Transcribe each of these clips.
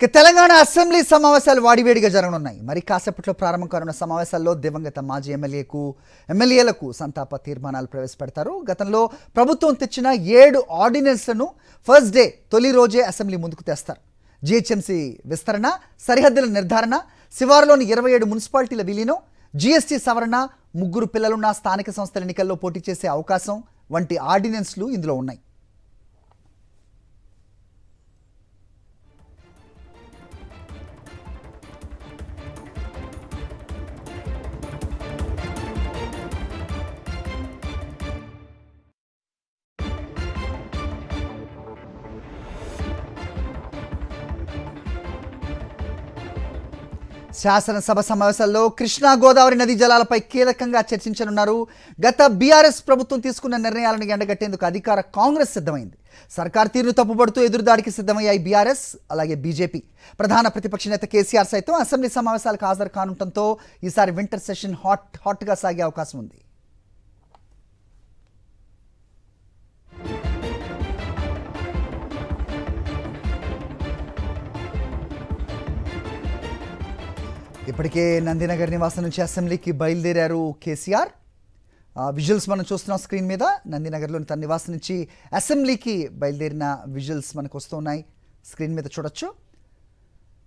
Telangana assembly సమావేశాలు వాడివేడిగా జరగనున్నాయి. మరి కాసేపట్లో ప్రారంభం కానున్న సమావేశాల్లో దివంగత మాజీ ఎమ్మెల్యేలకు సంతాప తీర్మానాలు ప్రవేశపెడతారు. గతంలో ప్రభుత్వం తెచ్చిన 7 ఆర్డినెన్స్లను ఫస్ట్ డే తొలి రోజే అసెంబ్లీ ముందుకు తెస్తారు. జీహెచ్ఎంసీ విస్తరణ, సరిహద్దుల నిర్ధారణ, శివారులోని 27 మున్సిపాలిటీల విలీనం, జీఎస్టీ సవరణ, 3 పిల్లలున్న స్థానిక సంస్థల ఎన్నికల్లో పోటీ చేసే అవకాశం వంటి ఆర్డినెన్స్లు ఇందులో ఉన్నాయి. శాసనసభ సమావేశాల్లో కృష్ణా గోదావరి నదీ జలాలపై కీలకంగా చర్చించనున్నారు. గత బీఆర్ఎస్ ప్రభుత్వం తీసుకున్న నిర్ణయాలను ఎండగట్టేందుకు అధికార కాంగ్రెస్ సిద్ధమైంది. సర్కార్ తీరును తప్పుపడుతూ ఎదురుదాడికి సిద్ధమయ్యాయి బీఆర్ఎస్, అలాగే బీజేపీ. ప్రధాన ప్రతిపక్ష నేత కేసీఆర్ సైతం అసెంబ్లీ సమావేశాలకు హాజరు కానుండటంతో ఈసారి వింటర్ సెషన్ హాట్గా సాగే అవకాశం ఉంది. ఇప్పటికే నందినగర్ నివాసం నుంచి అసెంబ్లీకి బయలుదేరారు కేసీఆర్. విజువల్స్ మనం చూస్తున్నాం స్క్రీన్ మీద. నందినగర్లోని తన నివాసం నుంచి అసెంబ్లీకి బయలుదేరిన విజువల్స్ మనకు వస్తున్నాయి, స్క్రీన్ మీద చూడొచ్చు.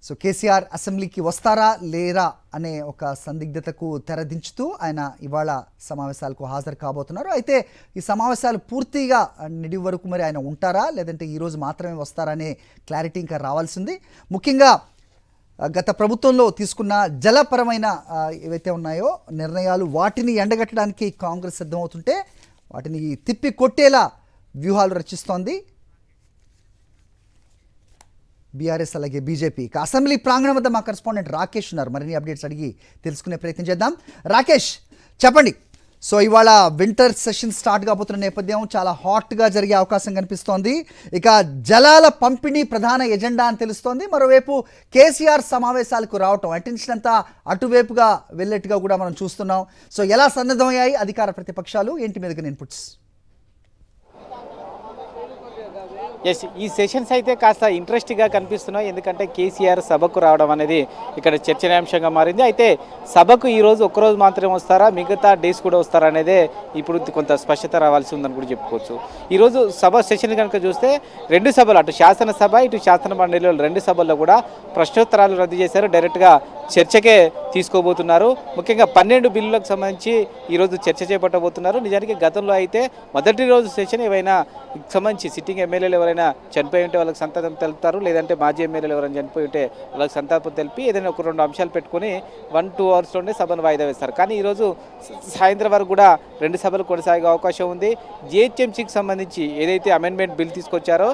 సో కేసీఆర్ అసెంబ్లీకి వస్తారా లేరా అనే ఒక సందిగ్ధతకు తెరదించుతూ ఆయన ఇవాళ సమావేశాలకు హాజరు కాబోతున్నారు. అయితే ఈ సమావేశాలు పూర్తిగా నిడి వరకు మరి ఆయన ఉంటారా లేదంటే ఈరోజు మాత్రమే వస్తారా అనే క్లారిటీ ఇంకా రావాల్సింది. ముఖ్యంగా గత ప్రభుత్వంలో తీసుకున్న జలపరమైన ఏవైతే ఉన్నాయో నిర్ణయాలు, వాటిని ఎండగట్టడానికి కాంగ్రెస్ సిద్ధమవుతుంటే వాటిని తిప్పి కొట్టేలా వ్యూహాలు రచిస్తోంది బీఆర్ఎస్ అలాగే బీజేపీ. అసెంబ్లీ ప్రాంగణం వద్ద మా కరెస్పాండెంట్ రాకేష్ ఉన్నారు. మరిన్ని అప్డేట్స్ అడిగి తెలుసుకునే ప్రయత్నం చేద్దాం. రాకేష్, చెప్పండి. సో ఇవాళ వింటర్ సెషన్ స్టార్ట్ కాబోతున్న నేపథ్యం చాలా హాట్గా జరిగే అవకాశం కనిపిస్తోంది. ఇక జలాల పంపిణీ ప్రధాన ఎజెండా అని తెలుస్తోంది. మరోవైపు కేసీఆర్ సమావేశాలకు రావటం అటెన్షన్ అంతా అటువైపుగా వెళ్ళేట్టుగా కూడా మనం చూస్తున్నాం. సో ఎలా సన్నద్ధమయ్యాయి అధికార ప్రతిపక్షాలు, ఏంటి మీదకి ఇన్పుట్స్? ఎస్, ఈ సెషన్స్ అయితే కాస్త ఇంట్రెస్టింగ్గా కనిపిస్తున్నాయి. ఎందుకంటే కేసీఆర్ సభకు రావడం అనేది ఇక్కడ చర్చనీయాంశంగా మారింది. అయితే సభకు ఈరోజు ఒక్కరోజు మాత్రమే వస్తారా, మిగతా డేస్ కూడా వస్తారా అనేదే ఇప్పుడు కొంత స్పష్టత రావాల్సి ఉందని కూడా చెప్పుకోవచ్చు. ఈరోజు సభ సెషన్ కనుక చూస్తే 2 సభలు, అటు శాసనసభ ఇటు శాసన మండలిలో 2 సభల్లో కూడా ప్రశ్నోత్తరాలు రద్దు చేశారు. డైరెక్ట్గా చర్చకే తీసుకోబోతున్నారు. ముఖ్యంగా 12 బిల్లులకు సంబంధించి ఈరోజు చర్చ చేపట్టబోతున్నారు. నిజానికి గతంలో అయితే మొదటి రోజు సెషన్ ఏవైనా సంబంధించి సిట్టింగ్ ఎమ్మెల్యేలు ఎవరైనా చనిపోయి ఉంటే వాళ్ళకి సంతాపం తెలుపుతారు, లేదంటే మాజీ ఎమ్మెల్యేలు ఎవరైనా చనిపోయి ఉంటే వాళ్ళకి సంతాపం తెలిపి ఏదైనా 1-2 అంశాలు పెట్టుకుని 1-2 అవర్స్లోనే సభను వాయిదా వేస్తారు. కానీ ఈరోజు సాయంత్రం వరకు కూడా 2 సభలు కొనసాగే అవకాశం ఉంది. జీహెచ్ఎంసీకి సంబంధించి ఏదైతే అమెండ్మెంట్ బిల్ తీసుకొచ్చారో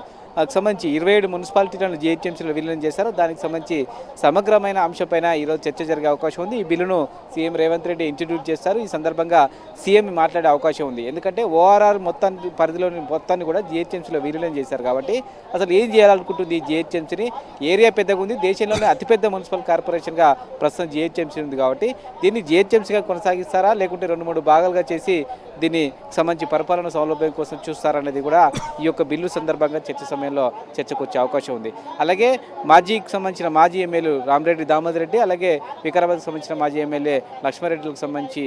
సంబంధించి 27 మున్సిపాలిటీలను జీహెచ్ఎంసీలో విలీనం చేశారో దానికి సంబంధించి సమగ్రమైన అంశంపైన ఈరోజు చర్చ జరిగే అవకాశం ఉంది. ఈ బిల్లును సీఎం రేవంత్ రెడ్డి ఇంట్రడ్యూస్ చేస్తారు. ఈ సందర్భంగా సీఎం మాట్లాడే అవకాశం ఉంది. ఎందుకంటే ఓఆర్ఆర్ పరిధిలోని మొత్తాన్ని కూడా జీహెచ్ఎంసీలో విలీనం చేశారు కాబట్టి అసలు ఏం చేయాలనుకుంటుంది జీహెచ్ఎంసీని? ఏరియా పెద్దగా ఉంది, దేశంలోనే అతిపెద్ద మున్సిపల్ కార్పొరేషన్గా ప్రస్తుతం జీహెచ్ఎంసీ ఉంది కాబట్టి దీన్ని జీహెచ్ఎంసీగా కొనసాగిస్తారా లేకుంటే 2-3 భాగాలుగా చేసి దీన్ని సంబంధించి పరిపాలన సౌలభ్యం కోసం చూస్తారనేది కూడా ఈ యొక్క బిల్లు సందర్భంగా చర్చకు వచ్చే అవకాశం ఉంది. అలాగే మాజీకి సంబంధించిన మాజీ ఎమ్మెల్యే రామరెడ్డి దామోదర్ రెడ్డి, అలాగే వికారాబాద్కి సంబంధించిన మాజీ ఎమ్మెల్యే లక్ష్మారెడ్డిలకు సంబంధించి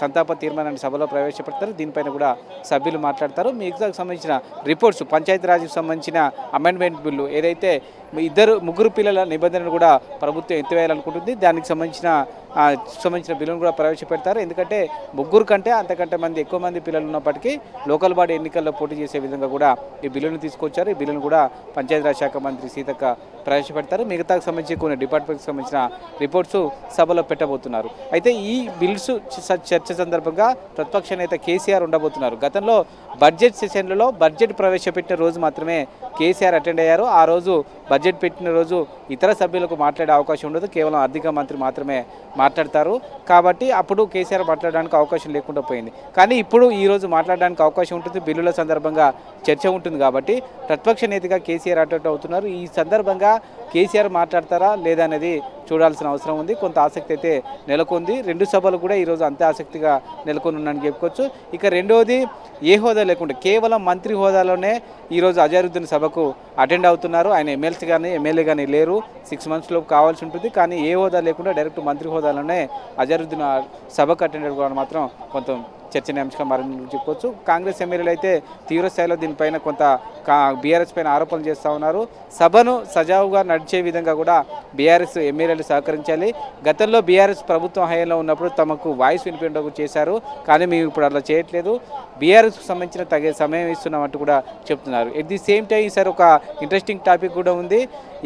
సంతాప తీర్మానాన్ని సభలో ప్రవేశపెడతారు. దీనిపైన కూడా సభ్యులు మాట్లాడతారు. మిగతాకు సంబంధించిన రిపోర్ట్స్, పంచాయతీరాజ్కి సంబంధించిన అమెండ్మెంట్ బిల్లు ఏదైతే 3 పిల్లల నిబంధనలు కూడా ప్రభుత్వం ఎత్తివేయాలనుకుంటుంది, దానికి సంబంధించిన బిల్లును కూడా ప్రవేశపెడతారు. ఎందుకంటే 3 కంటే అంతకంటే ఎక్కువ మంది పిల్లలు ఉన్నప్పటికీ లోకల్ బాడీ ఎన్నికల్లో పోటీ చేసే విధంగా కూడా ఈ బిల్లును తీసుకొచ్చారు. ఈ బిల్లును కూడా పంచాయతీరాజ్ శాఖ మంత్రి సీతక్క ప్రవేశపెడతారు. మిగతాకు సంబంధించి కొన్ని డిపార్ట్మెంట్కి సంబంధించిన రిపోర్ట్స్ సభలో పెట్టబోతున్నారు. అయితే ఈ బిల్స్ చర్చ సందర్భంగా ప్రతిపక్ష నేత కేసీఆర్ ఉండబోతున్నారు. గతంలో బడ్జెట్ సెషన్లలో బడ్జెట్ ప్రవేశపెట్టిన రోజు మాత్రమే కేసీఆర్ అటెండ్ అయ్యారు. ఆ రోజు బడ్జెట్ పెట్టిన రోజు ఇతర సభ్యులకు మాట్లాడే అవకాశం ఉండదు, కేవలం ఆర్థిక మంత్రి మాత్రమే మాట్లాడతారు. కాబట్టి అప్పుడు కేసీఆర్ మాట్లాడడానికి అవకాశం లేకుండా పోయింది. కానీ ఇప్పుడు ఈరోజు మాట్లాడడానికి అవకాశం ఉంటుంది. బిల్లుల సందర్భంగా చర్చ ఉంటుంది కాబట్టి ప్రతిపక్ష నేతగా కేసీఆర్ అటెండ్ అవుతున్నారు. ఈ సందర్భంగా కేసీఆర్ మాట్లాడతారా లేదా అనేది చూడాల్సిన అవసరం ఉంది. కొంత ఆసక్తి అయితే నెలకొంది. రెండు సభలు కూడా ఈరోజు అంతే ఆసక్తిగా నెలకొని ఉన్నాయని చెప్పుకోవచ్చు. ఇక రెండవది, ఏ హోదా లేకుండా కేవలం మంత్రి హోదాలోనే ఈరోజు అజారుద్దీన్ సభకు అటెండ్ అవుతున్నారు. ఆయన ఎమ్మెల్యే కానీ లేరు. 6 months లోపు కావాల్సి ఉంటుంది. కానీ ఏ హోదా లేకుండా డైరెక్ట్ మంత్రి హోదాలోనే అజారుద్దీన్ సభకు అటెండ్ అవ్వడం మాత్రం కొంత చర్చనీయాంశంగా మారిందని చెప్పుకోవచ్చు. కాంగ్రెస్ ఎమ్మెల్యేలు అయితే తీవ్రస్థాయిలో దీనిపైన కొంత బీఆర్ఎస్ పైన ఆరోపణలు చేస్తూ ఉన్నారు. సభను సజావుగా నడిచే విధంగా కూడా బీఆర్ఎస్ ఎమ్మెల్యేలు సహకరించాలి. గతంలో బీఆర్ఎస్ ప్రభుత్వం హయాంలో ఉన్నప్పుడు తమకు వాయిస్ వినిపించడం చేశారు. కానీ మేము ఇప్పుడు అట్లా చేయట్లేదు. బీఆర్ఎస్కు సంబంధించిన తగే సమయం ఇస్తున్నామంటూ కూడా చెప్తున్నారు. ఎట్ ది సేమ్ టైం ఈసారి ఒక ఇంట్రెస్టింగ్ టాపిక్ కూడా ఉంది.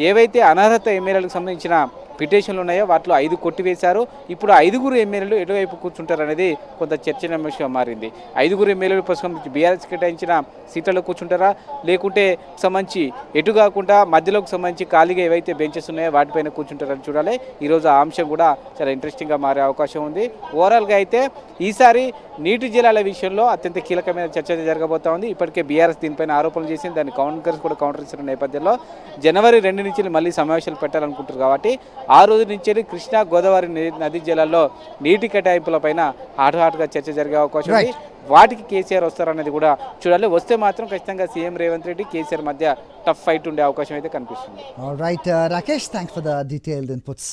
ఏవైతే అనర్హత ఎమ్మెల్యేలకు సంబంధించిన పిటిషన్లు ఉన్నాయో వాటిలో 5 కొట్టివేశారు. ఇప్పుడు 5 ఎమ్మెల్యేలు ఎటువైపు కూర్చుంటారు అనేది కొంత చర్చనీయాంశంగా మారింది. 5 ఎమ్మెల్యేలు ప్రస్తుతం బీఆర్ఎస్ కేటాయించిన సీట్లలో కూర్చుంటారా, లేకుంటే సంబంధించి ఎటు కాకుండా మధ్యలోకి సంబంధించి ఖాళీగా ఏవైతే బెంచెస్ ఉన్నాయో వాటిపైన కూర్చుంటారని చూడాలి. ఈరోజు ఆ అంశం కూడా చాలా ఇంట్రెస్టింగ్గా మారే అవకాశం ఉంది. ఓవరాల్గా అయితే ఈసారి నీటి జలాల విషయంలో అత్యంత కీలకమైన చర్చ జరగబోతా ఉంది. ఇప్పటికే బీఆర్ఎస్ దీనిపైన ఆరోపణలు చేసింది. దాన్ని కాంగ్రెస్ కూడా కౌంటర్ ఇస్తున్న నేపథ్యంలో జనవరి 2 నుంచి మళ్ళీ సమావేశాలు పెట్టాలనుకుంటారు. కాబట్టి ఆ రోజు నుంచి కృష్ణా గోదావరి నదీ జలాల్లో నీటి కేటాయింపులపైన హాట్గా చర్చ జరిగే అవకాశం ఉంది. వాటికి కేసీఆర్ వస్తారనేది కూడా చూడాలి. వస్తే మాత్రం ఖచ్చితంగా సీఎం రేవంత్ రెడ్డి కేసీఆర్ మధ్య టఫ్ ఫైట్ ఉండే అవకాశం అయితే కనిపిస్తుంది. Right Rakesh, thanks for the detailed inputs.